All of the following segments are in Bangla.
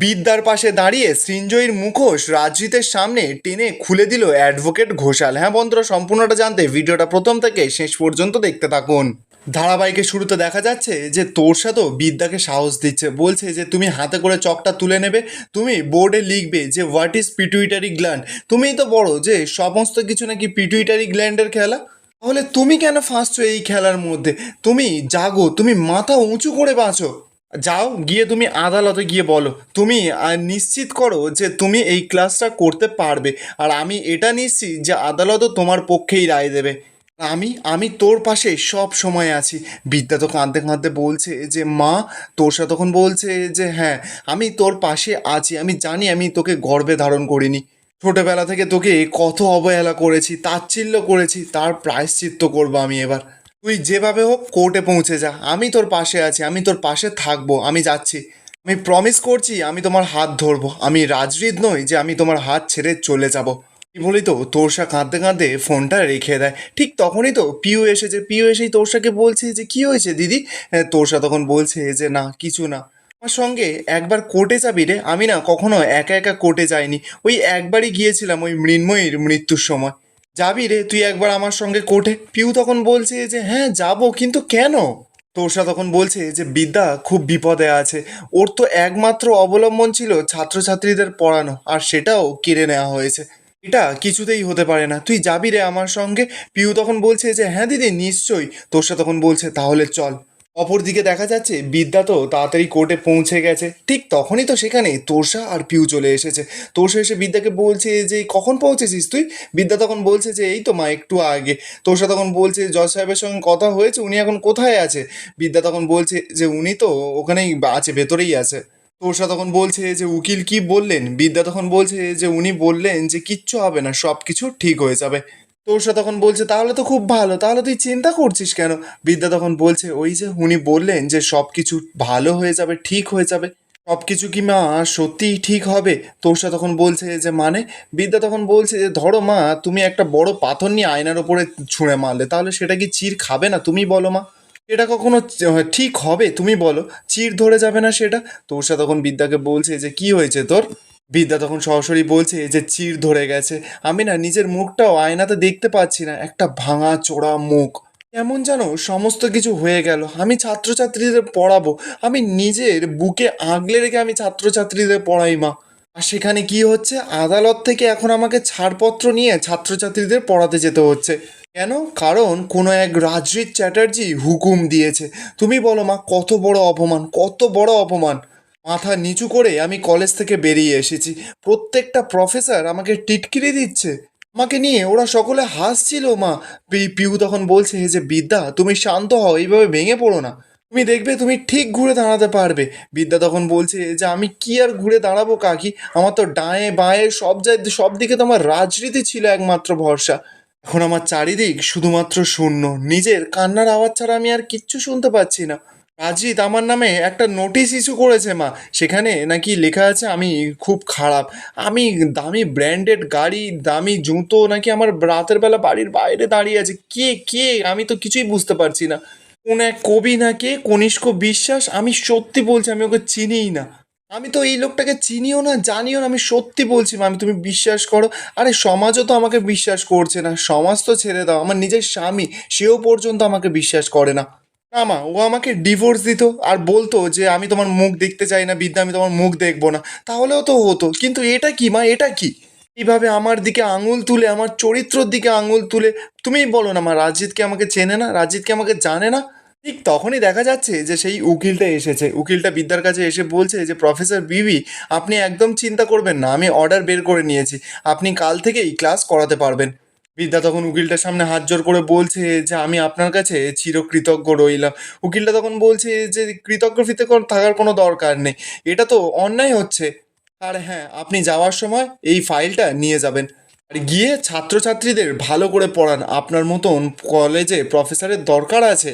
বিদ্যার পাশে দাঁড়িয়ে সৃঞ্জয়ীর মুখোশ রাজজিতের সামনে টেনে খুলে দিল অ্যাডভোকেট ঘোষাল। হ্যাঁ বন্ধুরা, সম্পূর্ণটা জানতে ভিডিওটা প্রথম থেকে শেষ পর্যন্ত দেখতে থাকুন। ধারাবাহিকের শুরুতে দেখা যাচ্ছে যে তোরসা তো বিদ্যাকে সাহস দিচ্ছে, বলছে যে তুমি হাতে করে চকটা তুলে নেবে, তুমি বোর্ডে লিখবে যে হোয়াট ইজ পিটুইটারি গ্ল্যান্ড। তুমিই তো বড় যে সমস্ত কিছু নাকি পিটুইটারি গ্ল্যান্ডের খেলা, তাহলে তুমি কেন ফাঁসছো এই খেলার মধ্যে? তুমি জাগো, তুমি মাথা উঁচু করে বাঁচো। যাও গিয়ে তুমি আদালতে গিয়ে বলো, তুমি নিশ্চিত করো যে তুমি এই ক্লাসটা করতে পারবে, আর আমি এটা নিশ্চিত যে আদালতও তোমার পক্ষেই রায় দেবে। আমি আমি তোর পাশে সব সময় আছি। বিদ্যা তো কাঁদতে কাঁদতে বলছে যে মা, তোরসা তখন বলছে যে হ্যাঁ, আমি তোর পাশে আছি, আমি জানি আমি তোকে গর্ভে ধারণ করিনি, ছোটবেলা থেকে তোকে কত অবহেলা করেছি, তাচ্ছিল্য করেছি, তার প্রায়শ্চিত্ত করবো আমি এবার। তুই যেভাবে হোক কোর্টে পৌঁছে যা, আমি তোর পাশে আছি, আমি তোর পাশে থাকবো, আমি যাচ্ছি। আমি প্রমিস করছি আমি তোমার হাত ধরবো, আমি রাজরিদ নই যে আমি তোমার হাত ছেড়ে চলে যাব। কি বলি তো তোরসা কাঁদতে কাঁদতে ফোনটা রেখে দেয়। ঠিক তখনই তো পিউ এসেছে, পিউ এসেই তোরসাকে বলছে যে কি হয়েছে দিদি। তোরসা তখন বলছে যে না কিছু না, আমার সঙ্গে একবার কোর্টে যাবি রে? আমি না কখনো একা একা কোর্টে যাইনি, ওই একবারই গিয়েছিলাম ওই মৃন্ময়ীর মৃত্যুর সময়। যাবি রে তুই একবার আমার সঙ্গে কোর্টে? পিউ তখন বলছে যে হ্যাঁ যাবো, কিন্তু কেন? তোরসা তখন বলছে যে বিদ্যা খুব বিপদে আছে, ওর তো একমাত্র অবলম্বন ছিল ছাত্রছাত্রীদের পড়ানো, আর সেটাও কেড়ে নেওয়া হয়েছে। এটা কিছুতেই হতে পারে না, তুই যাবি রে আমার সঙ্গে? পিউ তখন বলছে যে হ্যাঁ দিদি নিশ্চয়ই। তোরসা তখন বলছে তাহলে চল। অপরদিকে দেখা যাচ্ছে বিদ্যা তো তাড়াতাড়ি কোর্টে পৌঁছে গেছে। ঠিক তখনই তো সেখানে তোরসা আর পিউ চলে এসেছে। তোরসা এসে বিদ্যাকে বলছে যে কখন পৌঁছেছিস তুই? বিদ্যা তখন বলছে যে এই তো মা একটু আগে। তোরসা তখন বলছে জজ সাহেবের সঙ্গে কথা হয়েছে, উনি এখন কোথায় আছে? বিদ্যা তখন বলছে যে উনি তো ওখানেই আছে, ভেতরেই আছে। তোরসা তখন বলছে যে উকিল কি বললেন? বিদ্যা তখন বলছে যে উনি বললেন যে কিচ্ছু হবে না, সব কিছু ঠিক হয়ে যাবে। তোরসা তখন বলছে তাহলে তো খুব ভালো, তাহলে তুই চিন্তা করছিস কেন? বিদ্যা তখন বলছে ওই যে উনি বললেন যে সব কিছু ভালো হয়ে যাবে, ঠিক হয়ে যাবে। সব কিছু কি মা সত্যিই ঠিক হবে? তোরসা তখন বলছে যে মানে? বিদ্যা তখন বলছে যে ধরো মা, তুমি একটা বড় পাথর নিয়ে আয়নার ওপরে ছুঁড়ে মারলে, তাহলে সেটা কি চির খাবে না? তুমি বলো মা, এটা কখনো ঠিক হবে? তুমি বলো, চির ধরে যাবে না সেটা? তোরসা তখন বিদ্যাকে বলছে যে কি হয়েছে তোর? বিদ্যা তখন সরাসরি বলছে যে চির ধরে গেছে, আমি না নিজের মুখটাও আয়নাতে দেখতে পাচ্ছি না, একটা ভাঙা চোরা মুখ, কেমন যেন সমস্ত কিছু হয়ে গেল। আমি ছাত্রছাত্রীদের পড়াবো, আমি নিজের বুকে আগলে রেখে আমি ছাত্রছাত্রীদের পড়াই মা, আর সেখানে কি হচ্ছে, আদালত থেকে এখন আমাকে ছাড়পত্র নিয়ে ছাত্রছাত্রীদের পড়াতে যেতে হচ্ছে। কেন? কারণ কোনো এক রাজরিত চ্যাটার্জি হুকুম দিয়েছে। তুমি বলো মা, কত বড় অপমান, কত বড় অপমান। মাথা নিচু করে আমি কলেজ থেকে বেরিয়ে এসেছি, প্রত্যেকটা প্রফেসর আমাকে টিটকিরি দিচ্ছে, আমাকে নিয়ে ওরা সকলে হাসছিল মা। পিউ তখন বলছে যে বিদ্যা তুমি শান্ত হও, এইভাবে ভেঙে পড়ো না, তুমি দেখবে তুমি ঠিক ঘুরে দাঁড়াতে পারবে। বিদ্যা তখন বলছে যে আমি কি আর ঘুরে দাঁড়াবো কাকি, আমার তো ডায়ে বাঁয়ে সব দিকে তো আমার রাজনীতি ছিল একমাত্র ভরসা। এখন আমার চারিদিক শুধুমাত্র শূন্য, নিজের কান্নার আওয়াজ ছাড়া আমি আর কিচ্ছু শুনতে পাচ্ছি না। রাজিত আমার নামে একটা নোটিশ ইস্যু করেছে মা, সেখানে নাকি লেখা আছে আমি খুব খারাপ, আমি দামি ব্র্যান্ডেড গাড়ি, দামি জুতো নাকি আমার রাতের বেলা বাড়ির বাইরে দাঁড়িয়ে আছে। কে কে আমি তো কিছুই বুঝতে পারছি না, কোন এক কবি না কে, কনিষ্ক বিশ্বাস, আমি সত্যি বলছি আমি ওকে চিনিই না, আমি তো এই লোকটাকে চিনিও না জানিও না, আমি সত্যি বলছি মা, আমি তুমি বিশ্বাস করো। আরে সমাজও তো আমাকে বিশ্বাস করছে না, সমাজ তো ছেড়ে দাও, আমার নিজের স্বামী সেও পর্যন্ত আমাকে বিশ্বাস করে না। না মা, ও আমাকে ডিভোর্স দিত আর বলতো যে আমি তোমার মুখ দেখতে চাই না বিদ্যা, আমি তোমার মুখ দেখবো না, তাহলেও তো হতো। কিন্তু এটা কি মা, এটা কি? এইভাবে আমার দিকে আঙুল তুলে, আমার চরিত্রর দিকে আঙুল তুলে, তুমিই বলো না মা, রাজিতকে আমাকে চেনে না, রাজিতকে আমাকে জানে না। ঠিক তখনই দেখা যাচ্ছে যে সেই উকিলটা এসেছে, উকিলটা বিদ্যার কাছে এসে বলছে যে প্রফেসর বিবি, আপনি একদম চিন্তা করবেন না, আমি অর্ডার বের করে নিয়েছি, আপনি কাল থেকেই ক্লাস করাতে পারবেন। বিদ্যা তখন উকিলটার সামনে হাত জোর করে বলছে যে আমি আপনার কাছে চিরকৃতজ্ঞ রইলাম। উকিলটা তখন বলছে যে কৃতজ্ঞ ফিতজ্ঞ থাকার কোনো দরকার নেই, এটা তো অন্যায় হচ্ছে। আর হ্যাঁ, আপনি যাওয়ার সময় এই ফাইলটা নিয়ে যাবেন, আর গিয়ে ছাত্রছাত্রীদের ভালো করে পড়ান, আপনার মতন কলেজে প্রফেসরের দরকার আছে,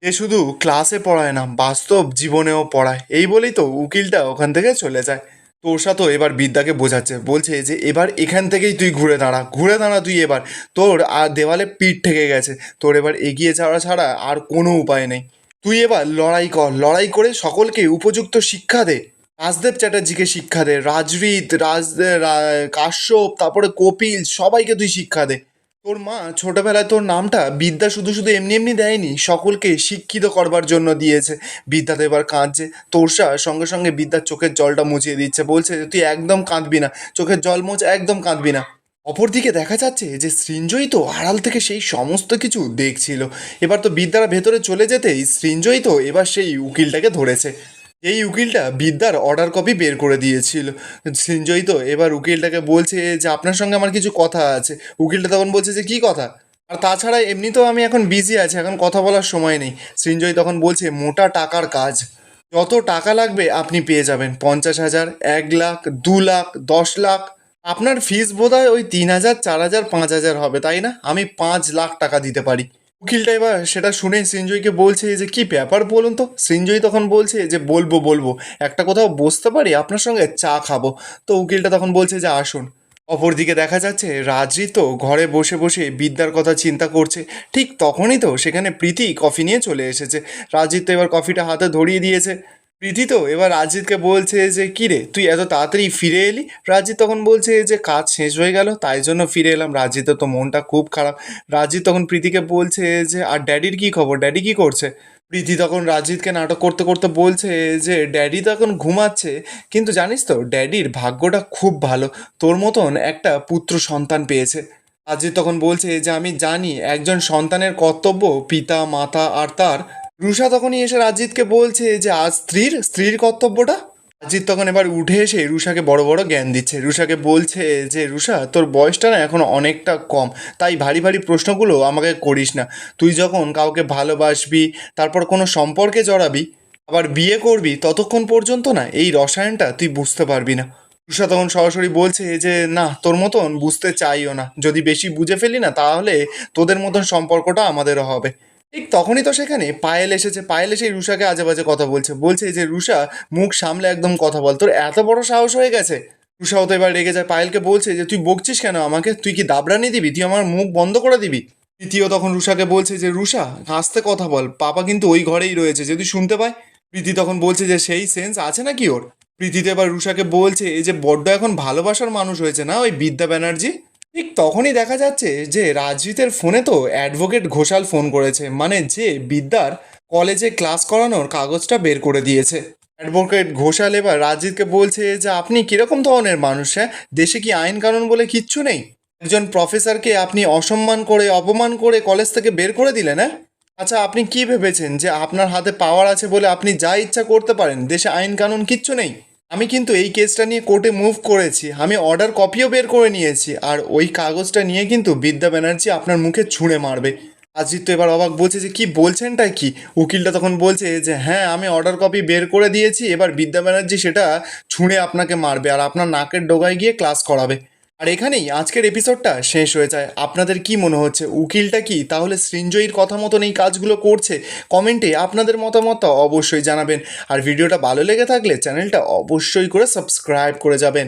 এ শুধু ক্লাসে পড়ায় না, বাস্তব জীবনেও পড়ায়। এই বলেই তো উকিলটা ওখান থেকে চলে যায়। তোরসা তো এবার বিদ্যাকে বোঝাচ্ছে, বলছে যে এবার এখান থেকেই তুই ঘুরে দাঁড়া, ঘুরে দাঁড়া তুই এবার, তোর আর দেওয়ালে পিঠ ঠেকে গেছে, তোর এবার এগিয়ে যাওয়া ছাড়া আর কোনো উপায় নেই, তুই এবার লড়াই কর, লড়াই করে সকলকে উপযুক্ত শিক্ষা দে। রাজদেব চ্যাটার্জিকে শিক্ষা দে, রাজরিত, কাশ্যপ, তারপরে কপিল, সবাইকে তুই শিক্ষা দে। তোর মা ছোটবেলায় তোর নামটা বিদ্যা শুধু শুধু এমনি এমনি দেয়নি, সকলকে শিক্ষিত করবার জন্য দিয়েছে। বিদ্যা তো এবার কাঁদছে, তোরসা সঙ্গে সঙ্গে বিদ্যার চোখের জলটা মুছিয়ে দিচ্ছে, বলছে যে তুই একদম কাঁদবি না, চোখের জল মোছ, একদম কাঁদবি না। অপরদিকে দেখা যাচ্ছে যে সৃঞ্জয়ী তো আড়াল থেকে সেই সমস্ত কিছু দেখছিল। এবার তো বিদ্যারা ভেতরে চলে যেতেই সৃঞ্জয়ী তো এবার সেই উকিলটাকে ধরেছে। এই উকিলটা বিদ্যার অর্ডার কপি বের করে দিয়েছিল। সৃঞ্জয়ী তো এবার উকিলটাকে বলছে যে আপনার সঙ্গে আমার কিছু কথা আছে। উকিলটা তখন বলছে যে কী কথা? আর তাছাড়া এমনিতেও আমি এখন বিজি আছি, এখন কথা বলার সময় নেই। সৃঞ্জয়ী তখন বলছে মোটা টাকার কাজ, যত টাকা লাগবে আপনি পেয়ে যাবেন, 50,000, 1 লাখ, 2 লাখ, 10 লাখ। আপনার ফিস বোধহয় ওই 3,000, 4,000, 5,000 হবে, তাই না? আমি 5 লাখ টাকা দিতে পারি। উকিলটা এবার সেটা শুনে সৃঞ্জয়কে বলছে যে কি ব্যাপার বলুন তো। সৃঞ্জয় তখন বলছে যে বলবো বলবো, একটা কোথাও বসতে পারি, আপনার সঙ্গে চা খাবো। তো উকিলটা তখন বলছে যে আসুন। অপরদিকে দেখা যাচ্ছে রাজরি তো ঘরে বসে বসে বিদ্যার কথা চিন্তা করছে। ঠিক তখনই তো সেখানে প্রীতি কফি নিয়ে চলে এসেছে। রাজজিৎ তো এবার কফিটা হাতে ধরিয়ে দিয়েছে। প্রীতি তো এবার রাজজিৎকে বলছে যে কী রে, তুই এত তাড়াতাড়ি ফিরে এলি? রাজজিৎ তখন বলছে যে কাজ শেষ হয়ে গেল, তাই জন্য ফিরে এলাম। রাজজিতের তো মনটা খুব খারাপ। রাজজিৎ তখন প্রীতিকে বলছে যে আর ড্যাডির কী খবর, ড্যাডি কী করছে? প্রীতি তখন রাজজিৎকে নাটক করতে করতে বলছে যে ড্যাডি তো এখন ঘুমাচ্ছে, কিন্তু জানিস তো ড্যাডির ভাগ্যটা খুব ভালো, তোর মতন একটা পুত্র সন্তান পেয়েছে। রাজজিৎ তখন বলছে যে আমি জানি একজন সন্তানের কর্তব্য পিতা মাতা আর তার। রুষা তখনই এসে রাজজিৎকে বলছে যে আজ স্ত্রীর স্ত্রীর কর্তব্যটা। রাজজিৎ তখন এবার উঠে এসে রুষাকে বড় বড় জ্ঞান দিচ্ছে। রুষাকে বলছে যে রুষা, তোর বয়সটা না এখন অনেকটা কম, তাই ভারী ভারী প্রশ্নগুলো আমাকে করিস না। তুই যখন কাউকে ভালোবাসবি, তারপর কোনো সম্পর্কে জড়াবি, আবার বিয়ে করবি, ততক্ষণ পর্যন্ত না এই রসায়নটা তুই বুঝতে পারবি না। রুষা তখন সরাসরি বলছে যে না, তোর মতন বুঝতে চাইও না, যদি বেশি বুঝে ফেলি না তাহলে তোদের মতন সম্পর্কটা আমাদেরও হবে। ঠিক তখনই তো সেখানে পায়েল এসেছে। পায়েল এসে রুষাকে আজে বাজে কথা বলছে, বলছে যে রুষা মুখ সামলে একদম কথা বল, তোর এত বড় সাহস হয়ে গেছে। রুষাও তো এবার রেগে যায়, পায়েলকে বলছে যে তুই বকছিস কেন আমাকে, তুই কি দাবড়ানি দিবি, তুই আমার মুখ বন্ধ করে দিবি? প্রীতিও তখন রুষাকে বলছে যে রুষা আস্তে কথা বল, পাপা কিন্তু ওই ঘরেই রয়েছে, যদি শুনতে পায়। প্রীতি তখন বলছে যে সেই সেন্স আছে নাকি ওর? প্রীতিতে এবার রুষাকে বলছে এই যে বড্ড এখন ভালোবাসার মানুষ হয়েছে না ওই বিদ্যা ব্যানার্জি। ঠিক তখনই দেখা যাচ্ছে যে রাজজিতের ফোনে তো অ্যাডভোকেট ঘোষাল ফোন করেছে, মানে যে বিদ্যার কলেজে ক্লাস করানোর কাগজটা বের করে দিয়েছে। অ্যাডভোকেট ঘোষাল এবার রাজজিৎকে বলছে যে আপনি কীরকম ধরনের মানুষ, হ্যাঁ? দেশে কি আইন কানুন বলে কিচ্ছু নেই? একজন প্রফেসরকে আপনি অসম্মান করে অপমান করে কলেজ থেকে বের করে দিলেন, হ্যাঁ? আচ্ছা, আপনি কি ভেবেছেন যে আপনার হাতে পাওয়ার আছে বলে আপনি যা ইচ্ছা করতে পারেন, দেশে আইন কানুন কিচ্ছু নেই? আমি কিন্তু এই কেসটা নিয়ে কোর্টে মুভ করেছি, আমি অর্ডার কপিও বের করে নিয়েছি, আর ওই কাগজটা নিয়ে কিন্তু বিদ্যা ব্যানার্জি আপনার মুখে ছুঁড়ে মারবে। আজিত তো এবার অবাক, বলছে যে কি বলছেনটাই কি? উকিলটা তখন বলছে যে হ্যাঁ, আমি অর্ডার কপি বের করে দিয়েছি, এবার বিদ্যা ব্যানার্জি সেটা ছুঁড়ে আপনাকে মারবে আর আপনার নাকের ডগায় গিয়ে ক্লাস করাবে। আর এখানেই আজকের এপিসোডটা শেষ হয়ে যায়। আপনাদের কি মনে হচ্ছে, উকিলটা কি তাহলে সৃঞ্জয়ীর কথা মতন এই কাজগুলো করছে? কমেন্টে আপনাদের মতামত অবশ্যই জানাবেন। আর ভিডিওটা ভালো লেগে থাকলে চ্যানেলটা অবশ্যই করে সাবস্ক্রাইব করে যাবেন।